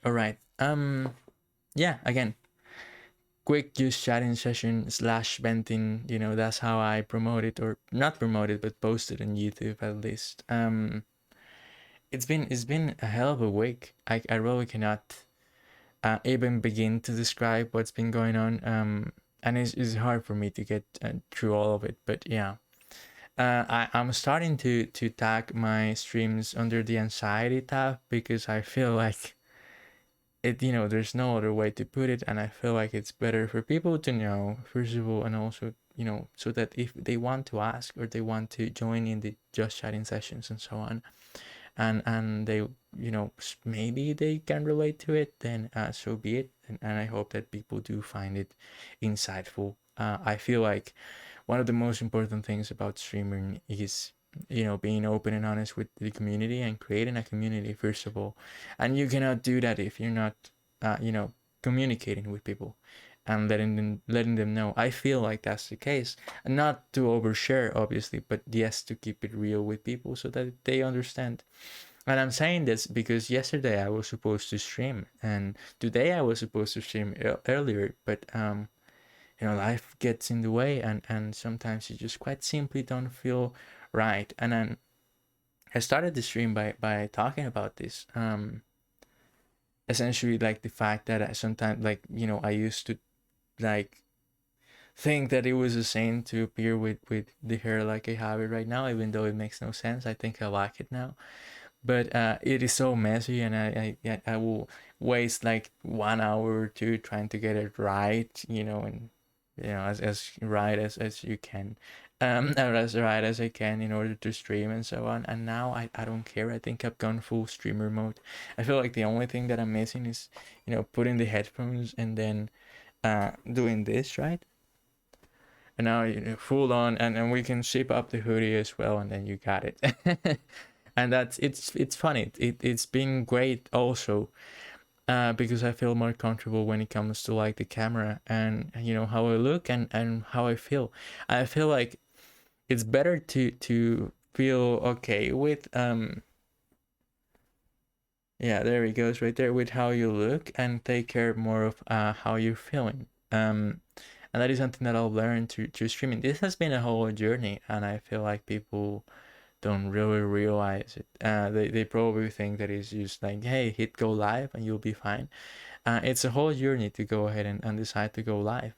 All right. Yeah, again, quick just chatting session slash venting. That's how I promote it, or not promote it, but post it on YouTube at least. It's been a hell of a week. I really cannot even begin to describe what's been going on. And it's hard for me to get through all of it. But yeah, I'm starting to tag my streams under the anxiety tab because I feel like there's no other way to put it, and I feel like it's better for people to know first of all, and also so that if they want to ask or they want to join in the just chatting sessions and so on, and they maybe they can relate to it, then so be it. And I hope that people do find it insightful. I feel like one of the most important things about streaming is being open and honest with the community and creating a community first of all. And you cannot do that if you're not uh, you know communicating with people and letting them know. I feel like that's the case, and not to overshare obviously, but yes, to keep it real with people so that they understand. And I'm saying this because yesterday I was supposed to stream, and today I was supposed to stream earlier, but life gets in the way, and sometimes you just quite simply don't feel right. And then I started the stream by talking about this. Essentially, like the fact that I sometimes, like, I used to like think that it was a sin to appear with the hair like I have it right now, even though it makes no sense. I think I like it now, but it is so messy, and I will waste like 1 hour or two trying to get it right, and as right as you can, or as right as I can in order to stream and so on. And now I don't care. I think I've gone full streamer mode. I feel like the only thing that I'm missing is putting the headphones and then doing this right. And now full on, and we can shape up the hoodie as well, and then you got it. And it's funny. It's been great also, because I feel more comfortable when it comes to like the camera and how I look and how I feel. I feel like it's better to feel okay with yeah, there it goes right there, with how you look, and take care more of how you're feeling. And that is something that I'll learn through streaming. This has been a whole journey, and I feel like people don't really realize it. They probably think that it's just like, hey, hit go live and you'll be fine. It's a whole journey to go ahead and decide to go live.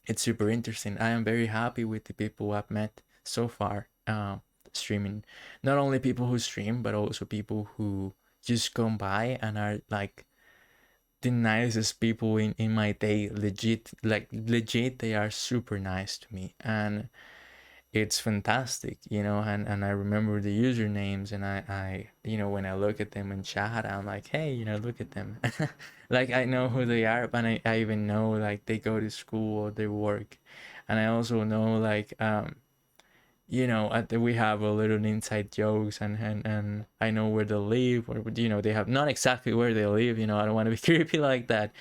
It's super interesting. I am very happy with the people I've met so far, streaming. Not only people who stream, but also people who just come by and are like the nicest people in my day. Legit, like legit, they are super nice to me, and it's fantastic, and I remember the usernames, and I when I look at them in chat, I'm like, hey, look at them. Like, I know who they are, but I even know like they go to school or they work. And I also know like we have a little inside jokes, and I know where they live, or they have not exactly where they live. I don't want to be creepy like that,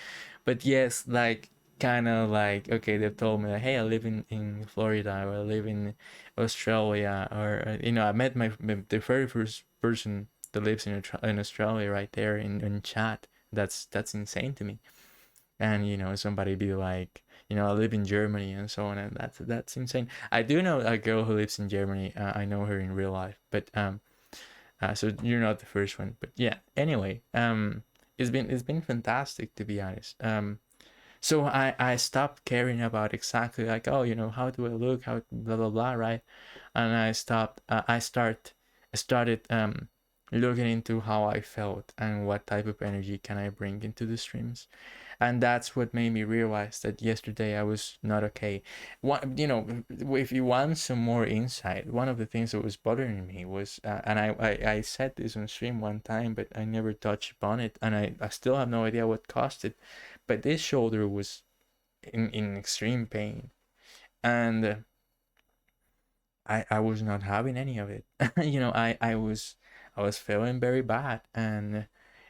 but yes, like kind of like, okay, they've told me like, hey, I live in Florida, or I live in Australia, or I met the very first person that lives in Australia right there in chat. That's insane to me. And somebody be like, I live in Germany and so on, and that's insane. I do know a girl who lives in Germany. I know her in real life, but so you're not the first one. But yeah, anyway, it's been fantastic, to be honest. So I stopped caring about exactly like, oh, how do I look, how blah blah blah, right? And I stopped. I started looking into how I felt and what type of energy can I bring into the streams. And that's what made me realize that yesterday I was not okay. If you want some more insight, one of the things that was bothering me was, and I said this on stream one time, but I never touched upon it, and I still have no idea what caused it. But this shoulder was in extreme pain, and I was not having any of it. I was feeling very bad, and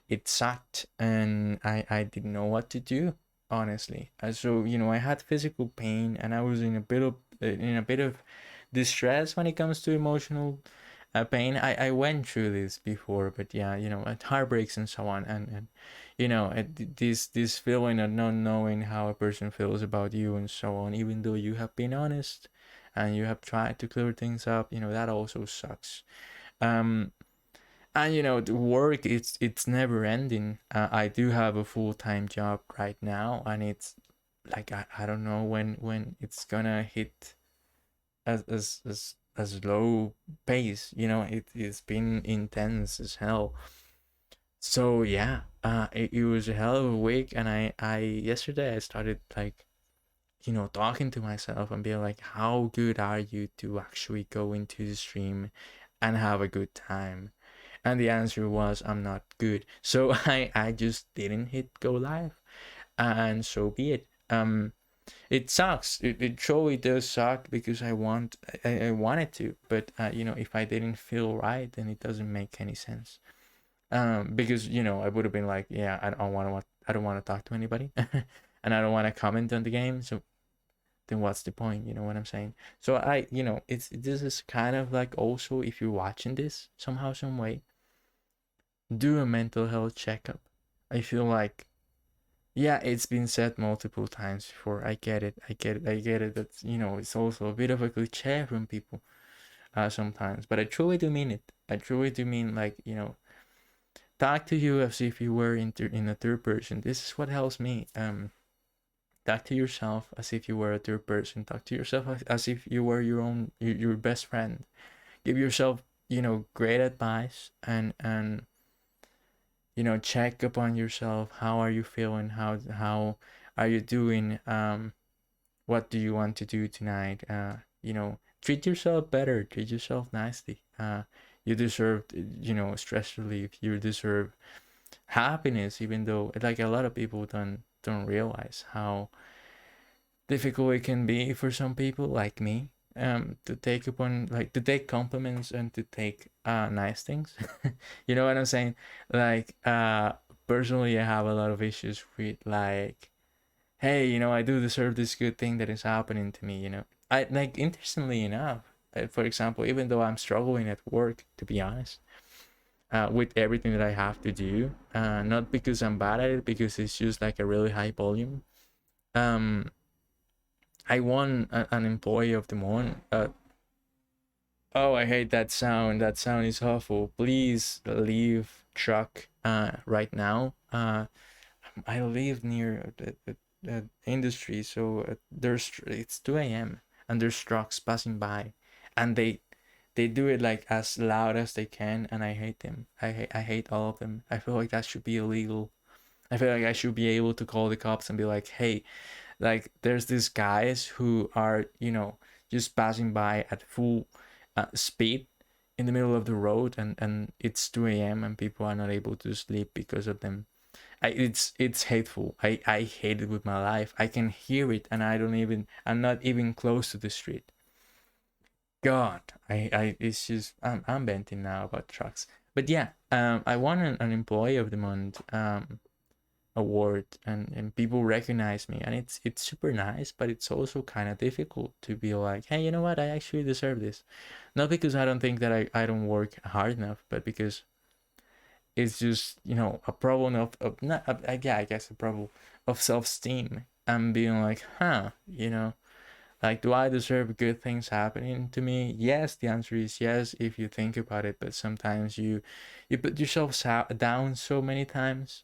it sucked, and I didn't know what to do, honestly. So I had physical pain, and I was in a bit of distress when it comes to emotional a pain. I went through this before, but yeah, heartbreaks and so on, and this feeling of not knowing how a person feels about you and so on, even though you have been honest and you have tried to clear things up, that also sucks. Um, and the work, it's never ending. I do have a full-time job right now, and it's like I don't know when it's gonna hit as low pace. It's been intense as hell. So yeah, it was a hell of a week, and I yesterday I started like talking to myself and being like, how good are you to actually go into the stream and have a good time? And the answer was, I'm not good. So I just didn't hit go live, and so be it. It sucks. It truly does suck because I wanted to, but if I didn't feel right, then it doesn't make any sense. Because I would have been like, yeah, I don't want to talk to anybody, and I don't want to comment on the game. So then what's the point? You know what I'm saying? So it's this is kind of like, also, if you're watching this somehow, some way, do a mental health checkup. I feel like, yeah, it's been said multiple times before. I get it. I get it. I get it. That's it's also a bit of a cliche from people sometimes, but I truly do mean it. I truly do mean, like, talk to you as if you were in a third person. This is what helps me. Talk to yourself as if you were a third person. Talk to yourself as if you were your best friend. Give yourself great advice, and check upon yourself. How are you feeling? How are you doing? What do you want to do tonight? Treat yourself better. Treat yourself nicely. You deserve stress relief. You deserve happiness, even though, like, a lot of people don't realize how difficult it can be for some people like me, to take upon, like, to take compliments and to take nice things. You know what I'm saying? Like, personally, I have a lot of issues with, like, hey, I do deserve this good thing that is happening to me. I, like, interestingly enough, for example, even though I'm struggling at work, to be honest, with everything that I have to do, not because I'm bad at it, because it's just like a really high volume. um I won an employee of the month. Oh, I hate that sound. That sound is awful. Please leave truck right now. I live near the industry, so it's 2 a.m. and there's trucks passing by, and they do it like as loud as they can, and I hate them. I hate all of them. I feel like that should be illegal. I feel like I should be able to call the cops and be like, hey, like, there's these guys who are just passing by at full speed in the middle of the road, and it's 2 a.m. and people are not able to sleep because of them. It's hateful. I hate it with my life. I can hear it, and I'm not even close to the street. God, it's just, I'm venting now about trucks. But yeah, I won an employee of the month award, and people recognize me, and it's super nice, but it's also kind of difficult to be like, hey, you know what, I actually deserve this. Not because I don't think that I don't work hard enough, but because it's just a problem of not yeah, I guess a problem of self-esteem, and being like, like, do I deserve good things happening to me? Yes, the answer is yes, if you think about it. But sometimes you put yourself down so many times,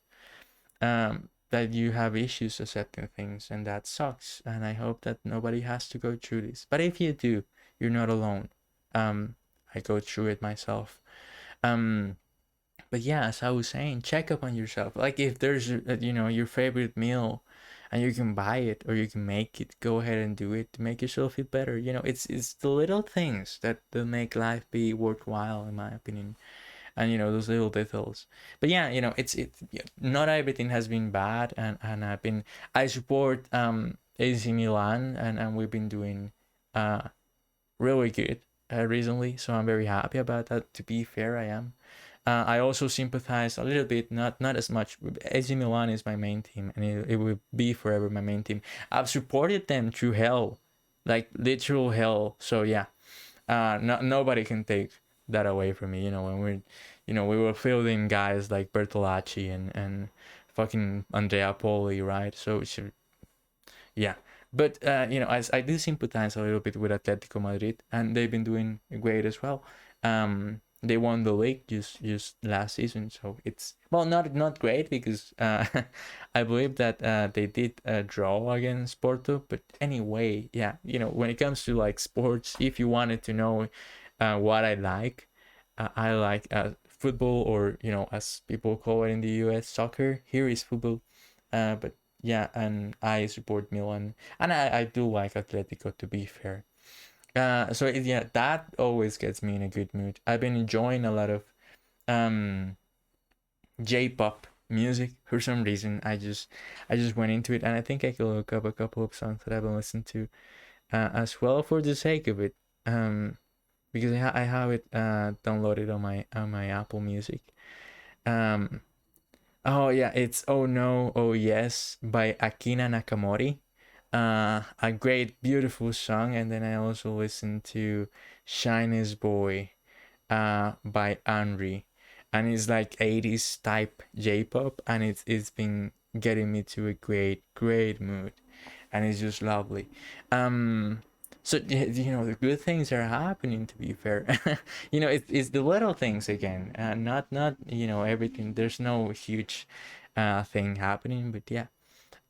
that you have issues accepting things, and that sucks. And I hope that nobody has to go through this. But if you do, you're not alone. I go through it myself. Um, but yeah, as I was saying, check up on yourself. Like, if there's your favorite meal, and you can buy it or you can make it, go ahead and do it to make yourself feel better. It's the little things that make life be worthwhile, in my opinion, and those little details. But yeah, yeah, not everything has been bad, and I support AC Milan, and we've been doing really good recently, so I'm very happy about that. To be fair, I am. I also sympathize a little bit, not as much. AC Milan is my main team, and it will be forever my main team. I've supported them through hell, like literal hell. So yeah, nobody can take that away from me. When we were fielding guys like Bertolacci and fucking Andrea Poli, right? So yeah. But I do sympathize a little bit with Atletico Madrid, and they've been doing great as well. They won the league just last season, so it's, well, not great because I believe that they did draw against Porto. But anyway, yeah, when it comes to like sports, if you wanted to know what I like football, or as people call it in the US, soccer. Here is football, but yeah, and I support Milan, and I do like Atletico, to be fair. So yeah, that always gets me in a good mood. I've been enjoying a lot of um J-pop music for some reason. I just went into it, and I think I could look up a couple of songs that I've been listening to as well, for the sake of it. Because I have it downloaded on my Apple Music. Um, Oh yeah, it's "Oh No, Oh Yes" by Akina Nakamori. A great, beautiful song. And then I also listened to "Shyness Boy" by Henry, and it's like 80s type J-pop, and it's been getting me to a great mood, and it's just lovely. So the good things are happening, to be fair. It's the little things again, not everything. There's no huge thing happening, but yeah.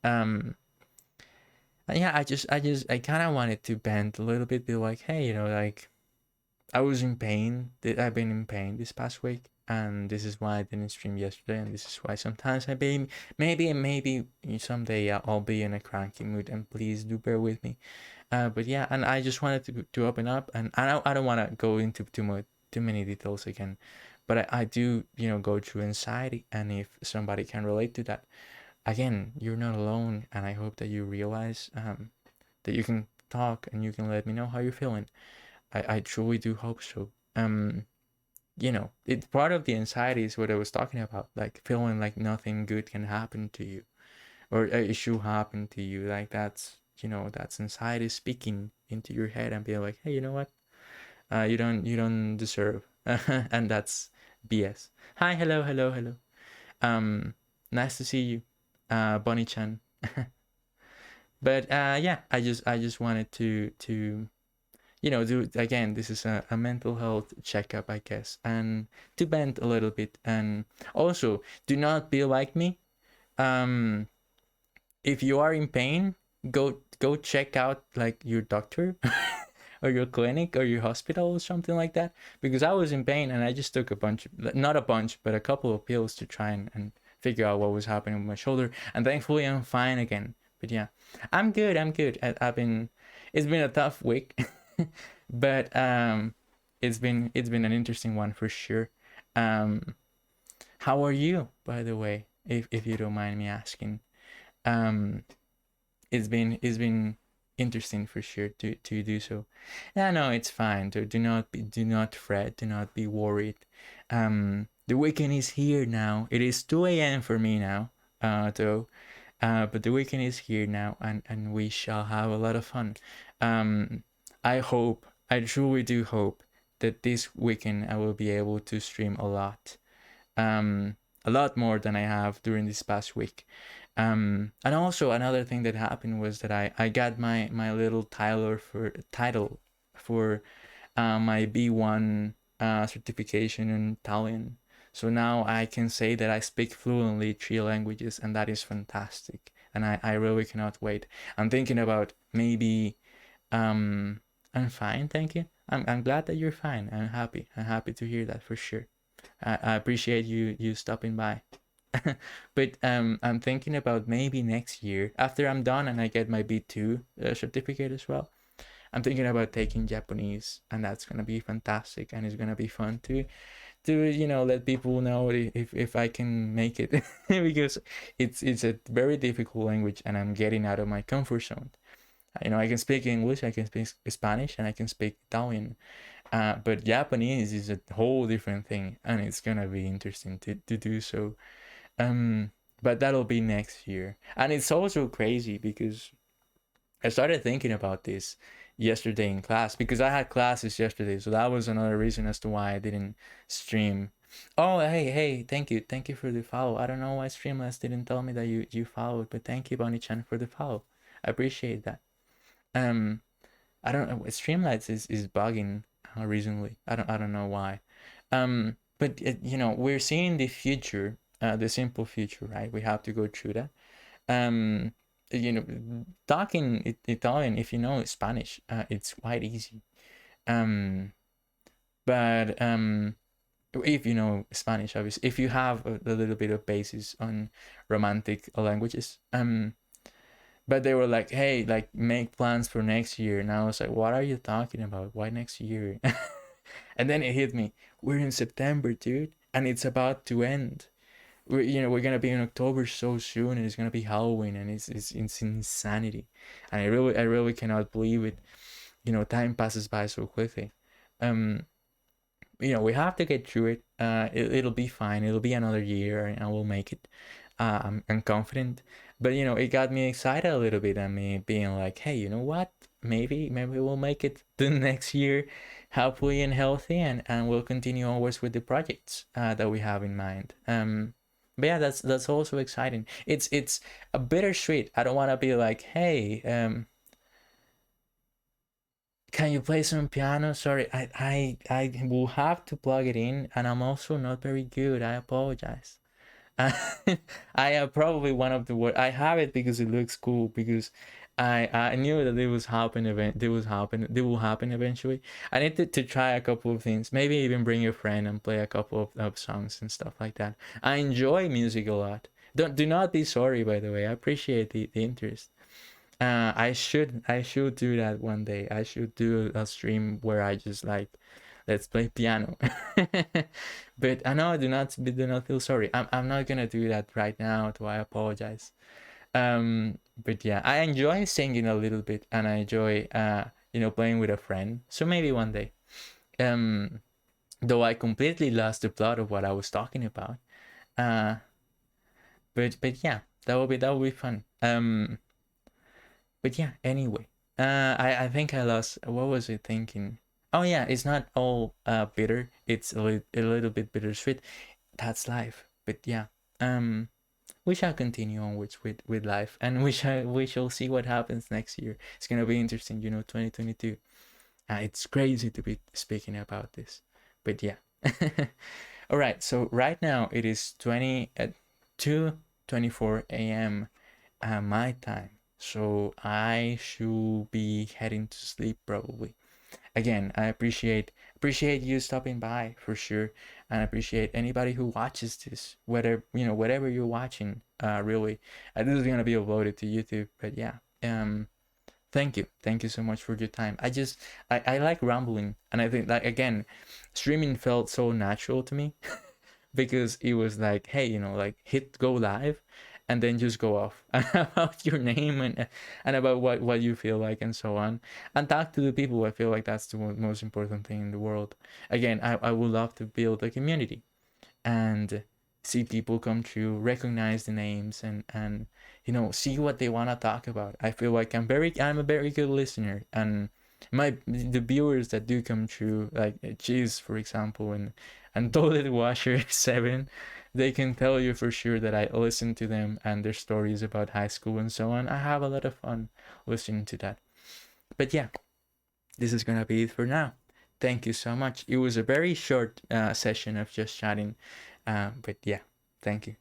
um yeah, I kind of wanted to bend a little bit, be like, hey, like, I was in pain. I've been in pain this past week, and this is why I didn't stream yesterday, and this is why sometimes I be maybe someday I'll be in a cranky mood, and please do bear with me. But yeah, and I just wanted to open up, and I don't want to go into too many details again, but I do go through anxiety, and if somebody can relate to that, again, you're not alone, and I hope that you realize that you can talk, and you can let me know how you're feeling. I truly do hope so. It's part of the anxiety is what I was talking about, like feeling like nothing good can happen to you, or a issue happen to you. Like that's anxiety speaking into your head and being like, hey, you know what? You don't deserve, and that's BS. Hi, hello, hello, hello. Um, Nice to see you, Bonnie Chan. But yeah, I just wanted to do again. This is a mental health checkup, I guess, and to bend a little bit. And also, do not be like me. Um, if you are in pain, go check out like your doctor or your clinic or your hospital or something like that. Because I was in pain, and I just took not a bunch, but a couple of pills to try and figure out what was happening with my shoulder. And thankfully, I'm fine again. But yeah, I'm good. I'm good. It's been a tough week, but it's been an interesting one for sure. Um, how are you, by the way, if you don't mind me asking? Um, it's been interesting for sure to do so. Yeah, no, it's fine. Do not fret. Do not be worried. The weekend is here now. It is 2 a.m. for me now. Though. But the weekend is here now, and we shall have a lot of fun. Um, I truly do hope that this weekend I will be able to stream um, a lot more than I have during this past week. And also another thing that happened was that I got my little title for my B1 certification in Italian. So now I can say that I speak fluently 3 languages, and that is fantastic. And I really cannot wait. I'm thinking about maybe um I'm fine, thank you. I'm glad that you're fine. I'm happy. I'm happy to hear that for sure. I appreciate you stopping by. But I'm thinking about maybe next year, after I'm done and I get my B2 certificate as well. I'm thinking about taking Japanese, and that's gonna be fantastic, and it's gonna be fun to let people know if I can make it, because it's a very difficult language, and I'm getting out of my comfort zone. I can speak English, I can speak Spanish, and I can speak Italian. But Japanese is a whole different thing, and it's gonna be interesting to do so. Um, but that'll be next year. And it's also crazy because I started thinking about this. yesterday in class because I had classes yesterday, so that was another reason as to why I didn't stream. Oh, hey, thank you for the follow. I don't know why Streamlabs didn't tell me that you followed, but thank you, Bonnie Chan, for the follow. I appreciate that. Um, I don't know. Streamlabs is bugging recently. I don't know why. But you know, we're seeing the future, the simple future, right? We have to go through that. Um, you know, talking Italian, if you know Spanish, it's quite easy. Um, but if you know Spanish, obviously, if you have a little bit of basis on romantic languages, but they were like, hey, like make plans for next year, and I was like, what are you talking about? Why next year? And then it hit me. We're in September, dude, and it's about to end. We're gonna be in October so soon, and it's gonna be Halloween, and it's insanity, and I really cannot believe it. Time passes by so quickly. Um, we have to get through it. It'll be fine. It'll be another year, and we'll make it. I'm confident, but it got me excited a little bit, and me being like, hey, you know what? Maybe we'll make it the next year, happily and healthy, and we'll continue always with the projects that we have in mind. But yeah, that's also exciting. It's a bittersweet. I don't want to be like, hey, can you play some piano? Sorry, I will have to plug it in, and I'm also not very good. I apologize. I am probably one of the worst. I have it because it looks cool, because I knew that it was happen event. It will happen eventually. I need to try a couple of things. Maybe even bring a friend and play a couple of songs and stuff like that. I enjoy music a lot. Do not be sorry, by the way. I appreciate the interest. I should do that one day. I should do a stream where I just like, let's play piano. But I know, do not feel sorry. I'm not gonna do that right now. So I apologize. But yeah, I enjoy singing a little bit, and I enjoy playing with a friend. So maybe one day. Um, though I completely lost the plot of what I was talking about. Uh, but yeah, that will be fun. But yeah, anyway, I think I lost. What was I thinking? Oh yeah, it's not all bitter. It's a little bit bittersweet. That's life. But yeah, um, we shall continue onwards with life, and we shall see what happens next year. It's gonna be interesting, 2022. It's crazy to be speaking about this, but yeah. All right. So right now it is 20 at 2:24 a.m. My time. So I should be heading to sleep probably. Again, I appreciate you stopping by for sure, and I appreciate anybody who watches this, whether whatever you're watching. Really, this is gonna be uploaded to YouTube, but yeah. Thank you so much for your time. I like rambling, and I think, like, again, streaming felt so natural to me. Because it was like, hey, like, hit go live, and then just go off about your name, and about what you feel like, and so on, and talk to the people. I feel like that's the most important thing in the world. Again, I would love to build a community and see people come through, recognize the names, and see what they want to talk about. I feel like I'm a very good listener, and the viewers that do come through, like Cheese, for example, and Toilet Washer 7, they can tell you for sure that I listen to them and their stories about high school and so on. I have a lot of fun listening to that. But yeah, this is gonna be it for now. Thank you so much. It was a very short session of just chatting, but yeah, thank you.